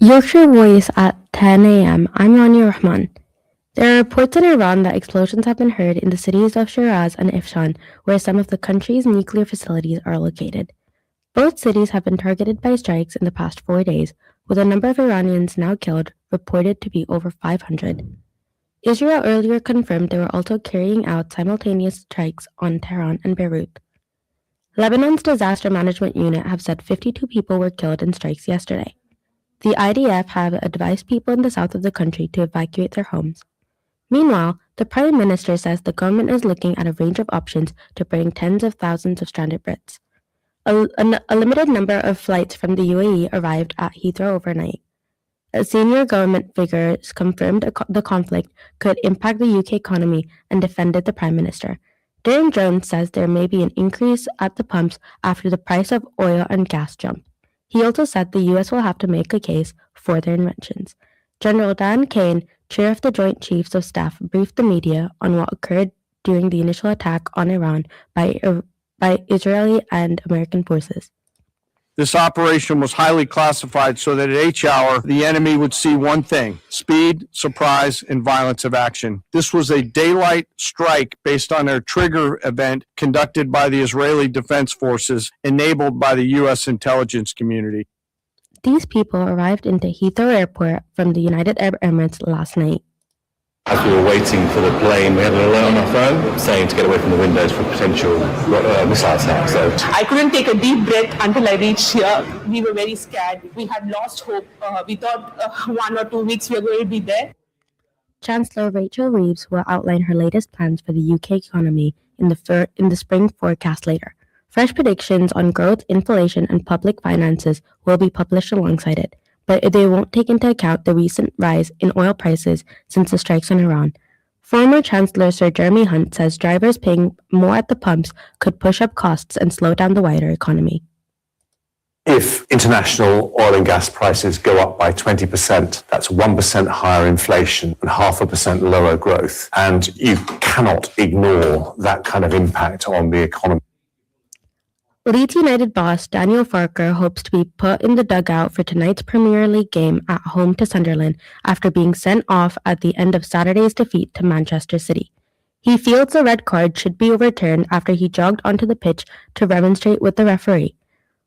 Yorkshire Voice at 10 a.m. I'm Rania Rahman. There are reports in Iran that explosions have been heard in the cities of Shiraz and Ifshan, where some of the country's nuclear facilities are located. Both cities have been targeted by strikes in the past 4 days, with the number of Iranians now killed reported to be over 500. Israel earlier confirmed they were also carrying out simultaneous strikes on Tehran and Beirut. Lebanon's disaster management unit have said 52 people were killed in strikes yesterday. The IDF have advised people in the south of the country to evacuate their homes. Meanwhile, the Prime Minister says the government is looking at a range of options to bring tens of thousands of stranded Brits. A limited number of flights from the UAE arrived at Heathrow overnight. A senior government figure confirmed the conflict could impact the UK economy and defended the Prime Minister. Darren Jones says there may be an increase at the pumps after the price of oil and gas jump. He also said the U.S. will have to make a case for their inventions. General Dan Kane, chair of the Joint Chiefs of Staff, briefed the media on what occurred during the initial attack on Iran by Israeli and American forces. This operation was highly classified so that at each hour, the enemy would see one thing: speed, surprise, and violence of action. This was a daylight strike based on a trigger event conducted by the Israeli Defense Forces, enabled by the U.S. intelligence community. These people arrived into Heathrow Airport from the United Arab Emirates last night. As we were waiting for the plane, we had an alert on our phone saying to get away from the windows for potential missile attack. So I couldn't take a deep breath until I reached here. We were very scared. We had lost hope. We thought 1 or 2 weeks we were going to be there. Chancellor Rachel Reeves will outline her latest plans for the UK economy in the spring forecast later. Fresh predictions on growth, inflation, and public finances will be published alongside it, but they won't take into account the recent rise in oil prices since the strikes on Iran. Former Chancellor Sir Jeremy Hunt says drivers paying more at the pumps could push up costs and slow down the wider economy. If international oil and gas prices go up by 20%, that's 1% higher inflation and 0.5% lower growth. And you cannot ignore that kind of impact on the economy. Leeds United boss Daniel Farke hopes to be put in the dugout for tonight's Premier League game at home to Sunderland after being sent off at the end of Saturday's defeat to Manchester City. He feels the red card should be overturned after he jogged onto the pitch to remonstrate with the referee.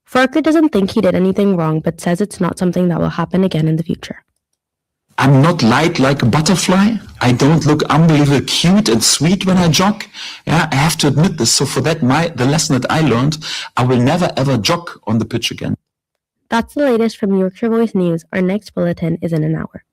Farke doesn't think he did anything wrong but says it's not something that will happen again in the future. I'm not light like a butterfly. I don't look unbelievably cute and sweet when I jog. Yeah, I have to admit this. So for that, the lesson that I learned, I will never ever jog on the pitch again. That's the latest from Yorkshire Voice News. Our next bulletin is in an hour.